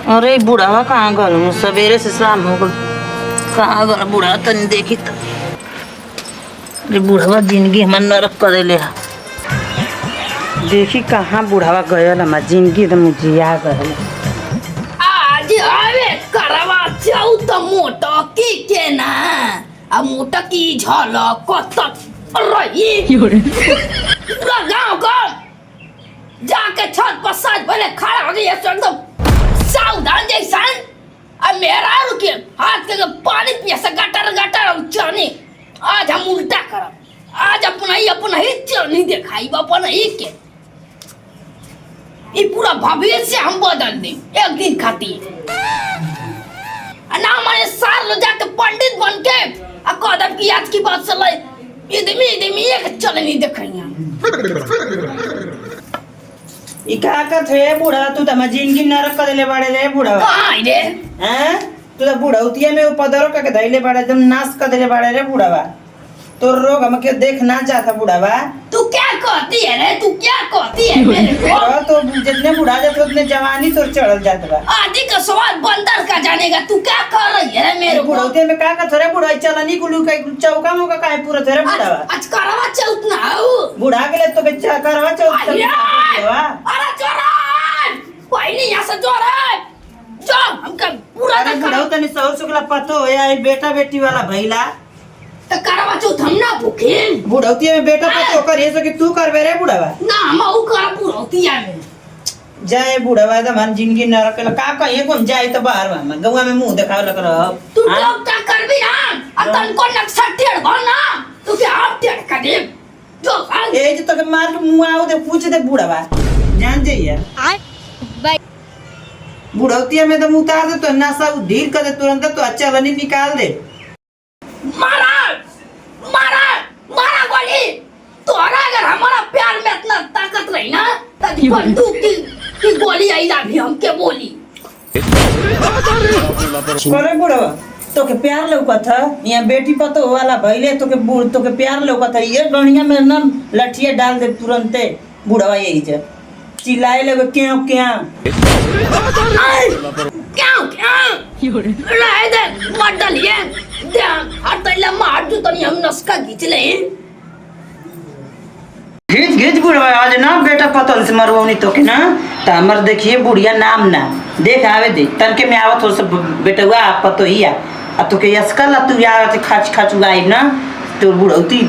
अरे बुढ़ावा कहाँ गल सवेरे से शाम हो गल कहाँ गल बुढ़ा तनी देखी तो अरे बुढ़ावा जिंदगी हमार नरक कर देले है। देखी कहाँ बुढ़ावा गयल हमार जिंदगी तो मुझिया गयल। आज आवे करवा जाऊ तो मोटा की के ना अब मोटा की झलक कतक रही पूरा गांव का जाके छत पर साज भले खड़ा हो गई एकदम सावधान जैसा। अब मेरा रुके हाथ के पानी पिया से गटर गटर चरनी आज हम उल्टा करब। आज अपना ही चरनी दिखाई अपन ही के ये पूरा भविष्य हम बदल दे एक दिन खातिर ना हमारे सार लो जाके पंडित बन के कदम की आज की बात चले इदमी एक चलनी दिखाइया। ई का करत है बुढ़ा तू त जिंदगी नरक कर देले बाड़े रे बुढ़ा। कहां रे हैं तू तो बुढ़ौतिया में उपदरो का के धइले बाड़े एकदम नाश कर देले बाड़े रे बुढ़ावा। तो रोग हमके देखना चाहता बुढ़ावा। तू क्या कहती है रे तू क्या कहती है मेरे को तो जितने बुढ़ा जाते उतने जवानी तो चढ़ल जात बा। आदि का सवाल बंदर का जानेगा तू क्या कर रही है रे मेरे को। बुढ़ौतिया में का करत रे बुढ़ा चलनी गुलू का चौका मुका काहे पूरा रे बुढ़ावा। आज करवा चौथ ना हो बुढ़ा के लिए तो बेचा करवा चौथ बुढ़ावा। अरे चोरन कोई नहीं यहां से चोरन जो हमका पूरा अरे बुढ़ऊ तनी सौर शुक्ला पतो है आई बेटा बेटी वाला भइला तो करवा चौथ हम ना भूखे बुढ़ौतिया में बेटा पतो कर ये सो कि तू करबे रे बुढ़ावा ना हम ऊ कर बुढ़ौतिया में जाए बुढ़ावा तो मन जिंदगी नरक के का कहिए कोन जाए तो बाहर में गौवा में मुंह दिखावे लग रह तू लोग क्या करबी ना अतन को नक्शा टेढ़ भरना तू क्या आप टेढ़ कर दे जो ए जे तो मार के मुंह आओ दे पूछ दे बुढ़ावा जान जाइए बुढ़ौतिया में तो मुतार दे तो नशा ढील कर दे तुरंत तो अच्छा रनी निकाल दे। मारा मारा मारा गोली तोरा अगर हमारा प्यार में इतना ताकत रही ना तो बंदूक की गोली आई ना भी हमके बोली। करे बुढ़वा तो के प्यार लौकत था यहाँ बेटी पतो वाला भइले तो के प्यार लौकत था ये गणिया में ना लठिया डाल दे तुरंते बुढ़वा यही जे चिल्लाए लगे क्यों क्यों क्यों क्यों रह दे मत डालिए दे हाथ तले मार दो तो नहीं हम नस्का खींच ले घिच बुढ़वा आज ना बेटा पतल से मरवनी तो के ना तो हमर देखिए बुढ़िया नाम ना देख आवे दे तन के में आवत हो सब बेटवा पतो ही आ तो के यसकल तू यार खच खच गाई ना तो बुढ़ौती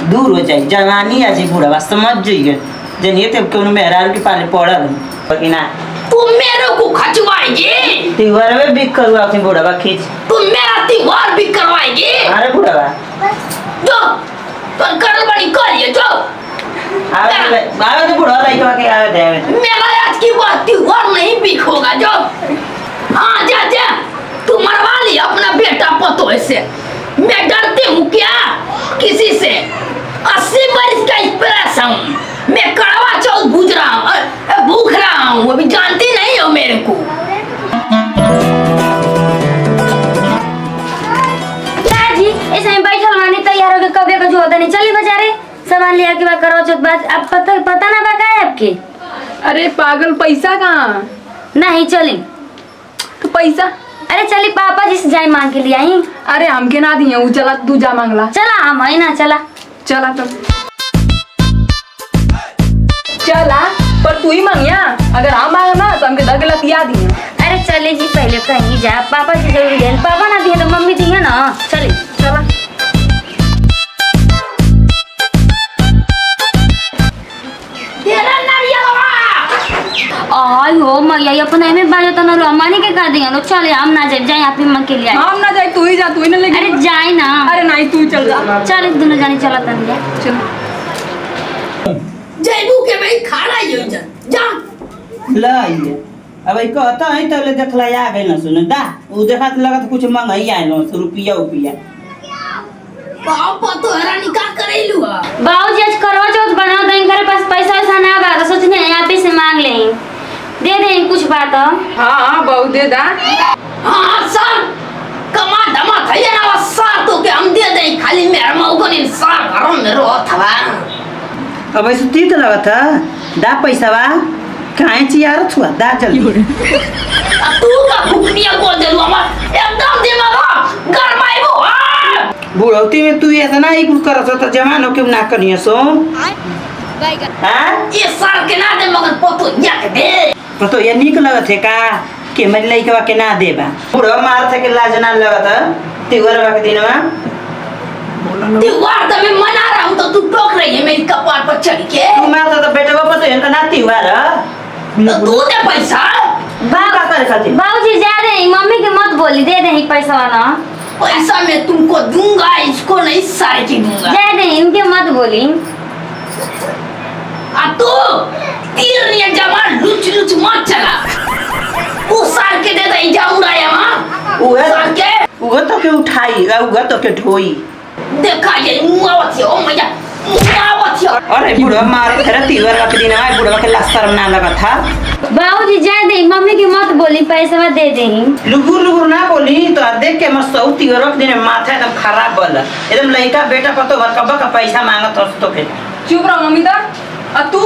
दूर हो जाए जवानी आ जाए बुढ़वा समझ जाइए जनिए तो कोनो मेहरार के पाले पड़ल कि ना तुम मेरे को खचवाएगी त्योहार में भी करवा अपनी बुढ़वा खींच तुम मेरा त्योहार भी करवाएगी। अरे बुढ़वा जो तो कर बड़ी करिए जो आवे तो बुढ़वा लइका के आवे दे मेरा आज की बात त्योहार नहीं बिक होगा जो हाँ जा जा तू मरवा लिया अपना बेटा पतो से मैं डरती हूँ क्या किसी से 80 वर्ष का एक्सपीरियंस हूँ मैं कड़वा चौथ भूख रहा हूँ अभी जानती नहीं हो मेरे को। क्या जी ऐसे में बैठल वानी तैयार हो के कबे का जो होता नहीं चली बाजारे सामान लिया के बाद करो चौथ बात अब पता ना बा है आपके। अरे पागल पैसा कहाँ नहीं चली तो पैसा अरे चली पापा जी से जाए मांग के लिए आई। अरे हमके ना दिए वो चला तू जा मांगला चला हम है ना चला चला तो चला पर तू ही मांगिया अगर हम मांगा ना तो हमके दग लतिया दिए। अरे चले जी पहले कहीं जा पापा जी जरूरी है पापा ना दिए तो मम्मी दिए ना चले चला आई हो मैया अपने में बाजो तो ना मानी के कर देंगे लोग चले हम ना जाए आप ही मांग के लिए हम ना जाए तू ही जा तू ही ना लेके अरे जाए ना अरे नहीं तू चल जा चल दोनों जाने चला तन चल जयबू के भाई खाना ही जा लाइए अब ई कहता है तले देखला आ गई ना सुन दा उ देखा तो लगत कुछ मंगाई आए नो रुपया उपिया पापा तो हैरानी का करेलू बाबूजी आज करवा चौथ बनाओ तो इनके पास पैसा वैसा ना बा तो सोचने यहाँ पे से मांग ले दे दे कुछ बात हाँ बहुत दे दा हाँ सर कमा धमा था ये ना सर तो के हम दे दे खाली मेरा मौको नहीं सर घरों में रो था अब ऐसे तीत लगा था दा पैसा बा काहे चियारत हुआ दा जल्दी अब तू का फुकनिया बोल दे हमार एकदम दिमाग गरमाई वो बुढ़ौती में तू ऐसा ना ही कुछ करत तो जवान हो के ना करियो सो हां ये सर के ना दे मगर पतो या के दे पतो ये निक लगत है का के मेरे लइकवा के ना देबा बुढ़वा मार थे के लाज ना लगत तिगरवा के दिनवा त्योहार तो मैं मना रहा हूँ तो तू टोक रही है मेरी कपार पर चढ़ के तू मार तो बेटवा पतो है ना त्योहार तो तू दे पैसा का करे खातिर बाबूजी जा रहे हैं मम्मी के मत बोली दे दे पैसा ना पैसा मैं तुमको दूंगा इसको नहीं सारे की दूंगा जा दे इनके मत बोली आ तू तीर नहीं जवान लुच लुच मत चला तू सार के दे दे जाऊं रहा मां उहे सार के उहे तो के उठाई उहे तो के ढोई देखा ये मुआवती ओ मैया मुआवती अरे बुढ़वा मार थे त्योहार के दिन आए बुढ़वा के ला शर्म ना लगा था बाबूजी जा दे मम्मी के मत बोली पैसा दे दे लुगुर लुगुर ना बोली तो देख के मस्त सौ त्योहार के दिन माथा एकदम खराब बोल एकदम लइका बेटा पतो कब का पैसा मांगत हो तो के चुप रहो मम्मी तो आ तू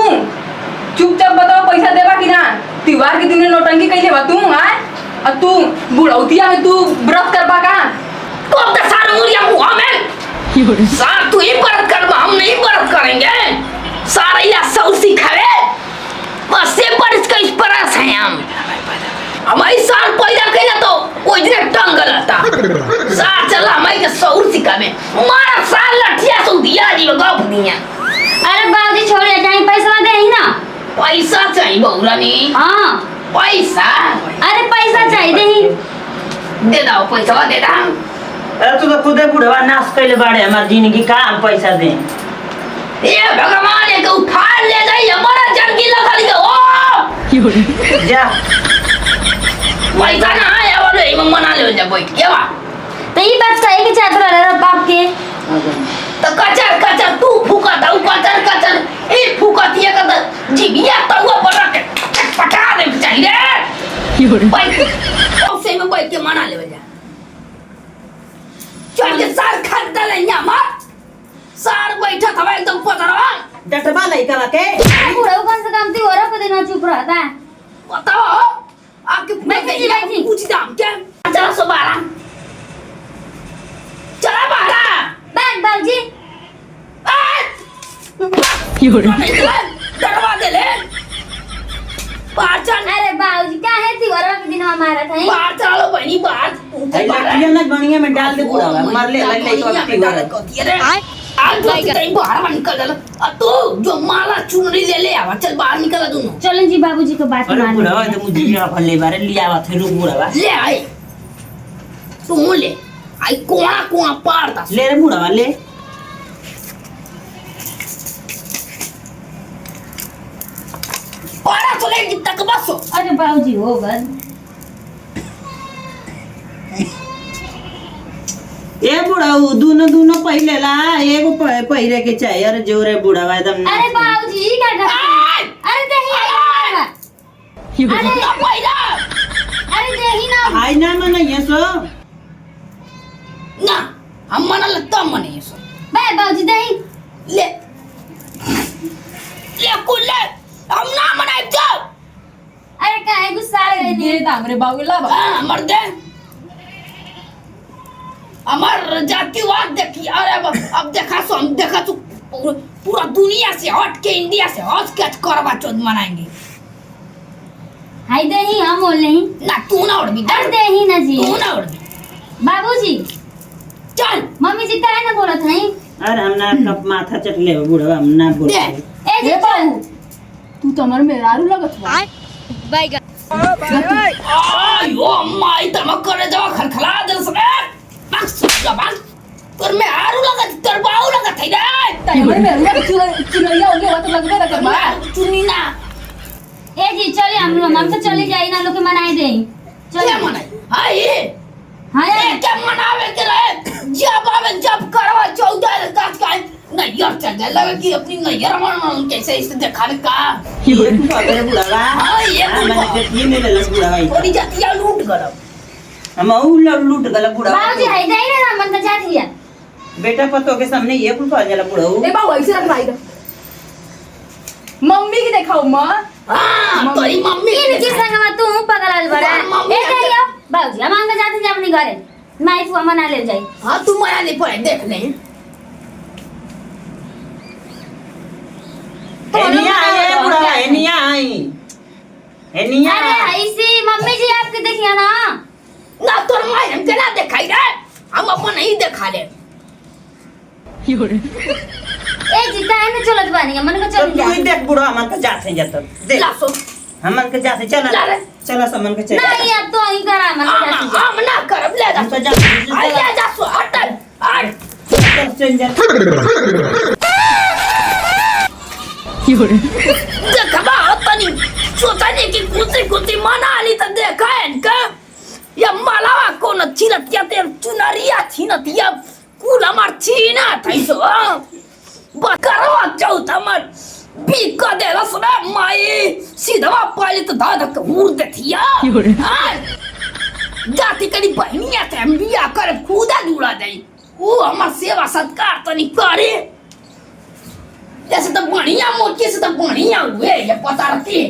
चुपचाप बताओ पैसा देबा कि ना त्योहार के दिन नौटंकी कैले बा तू आए आ तू बुढ़ौतिया में तू व्रत करबा का तो अब तो सारा मुरिया मुंह में सार तू ही व्रत करबा हम नहीं व्रत करेंगे सारा या सौसी खावे बस से पर इसका इस परस है हम हमारी साल पैदा कैला तो वो इतने टंगल था सार चला हमारी के सौर सिखा में मारा साल लठिया सो दिया जी गप दिया अरे बाबूजी छोड़े जाए पैसा दे ही ना पैसा चाहिए बहुरानी हाँ पैसा अरे पैसा चाहिए दे ही दे दो पैसा दे दो अरे तू तो खुदे बुढ़वा नाश कैले बाड़े हमार जिंदगी का हम पैसा दे ये भगवान एक उठा ले जाए हमारा जंगी लगा के ओ जा पैसा ना है और ये मना ले जा बैठ के बा तो ये बात सही के चाहत रहा बाप के तो कचर कचर तू फूका दऊ कचर कचर ए फूकतिया का जीबिया तवा पर रख के पटा दे चाहिए बैठ और से में बैठ के मना ले जा चल के सार खा डाले यहां मत सार बैठा था एकदम पतरवा डटवा लइका के बुढ़ा कौन सा काम थी और को देना चुप रहता है बताओ आपके बैठी पूछ दाम क्या चला सो 12 चला 12 बैठ बाबूजी डरवा दे ले बाहर चल अरे बाबूजी क्या है त्योहार के दिन हमारा था बाहर चलो बहनी बाहर लड़कियां ना बढ़िया में डाल दे बुढ़वा मर ले लइका त्योहार आज टाइम बाहर निकल चल तू जो माला चुनरी ले ले आवा चल बाहर निकल दोनों चलो जी बाबूजी को बात अरे मान बुढ़वा तो मुझे जरा फले बारे लिया हुआ थे लोग बुढ़वा ले आए तू ले आई कोना कोना पारता ले रे बुढ़वा ले पारा तो ले तक बसो अरे बाबूजी हो बस ए बुढ़ाऊ दोनों पहले ला एगो पहिरे के चाहिए अरे जोरे बुढ़ावा एकदम अरे बाबूजी क्या कर अरे दही अरे ना पैदा अरे दही ना आई ना मन ये सो ना हम मना लगता मने ये सो बे बाबूजी दही ले ले कुल ले हम ना मनाए जाओ अरे काहे गुस्सा आ गए ये दामरे बाबू ला हां मर्दे हमार जातिवाद देखी अरे अब देखा सो हम देखा तो पूरा दुनिया से हट के इंडिया से हट के करवा चौथ मनाएंगे हाय दही हम बोल नहीं ना तू ना उड़ भी अरे दही ना जी तू ना उड़ भी बाबूजी चल मम्मी जी काहे ना बोलत हई अरे हम ना कप माथा चटले बुढ़वा हम ना बोल दे ए जी बाबू तू तो हमार मेरारू लगत बा आयो माई तम करे जवा खलखला दे सब बस जबान पर मैं आरू लगा तरबाऊ लगा थई रे ताई हमारे मेरारू चुनरिया हो गया तो लगबे ना करबा चुनी ना ए जी चलिए हम तो चले जाई ना लोग के मनाई दे क्या चलो मनाई हाय हां ये क्या मनावे के रहे जब आवे जब करवा 14 तक का नहीं यार चल जाए लगा कि अपनी नैयर मन कैसे इसे दिखाने का ये तू अगर बुढ़वा हां ये मैंने ये मेरे लस बुढ़वा थोड़ी जातिया लूट गलो हम ऊ लूट गला बुढ़वा बाबूजी हाय दही ना मन तो जात हिया बेटा पतो के सामने ये कुल कह जाला बुढ़ऊ ए बाबू ऐसे रख भाई मम्मी की देखाऊ मां हाँ तोरी मम्मी के इनके देखा। संग में तू पगलाल बड़ा तोर मम्मी ए जाइयो बाबूजी हम अंदर जाते हैं अपने घरे माई फुआ मना ले जाई हाँ तू मना नहीं पड़े देख ले एनिया आई बुढ़ा एनिया आई एनिया अरे ऐसी मम्मी जी आपके देखिए ना ना तोर माई हम केना देखाई रे हम अपन ही देखा ले ए जी काहे न चलत बानी मन को तो चल तू ही देख बुढ़ा हमन के जाते जात देख ला सो हमन के जाते चल ला रे। चल समन के चल नहीं अब तो ही करा मन को हम ना करब ले जा हम तो जाते आ ले जा सो हटल हट चल जा देखबा तनी सोचनी कि कुछ मना ली त देखाएन का या मालावा कोन छिलत या ते चुनरिया छिनत या कुल हमार छीना थैसो बकरवा चौथ हमर बीक देला सुना माई सीधा पाली तो धा धक उड़ देथिया जाति करी बहनिया ते हम बिया कर खुदा जुड़ा दई ओ हमर सेवा सत्कार तनी करे ऐसे तो बढ़िया मोटी से तो बढ़िया हुए ये पता रखी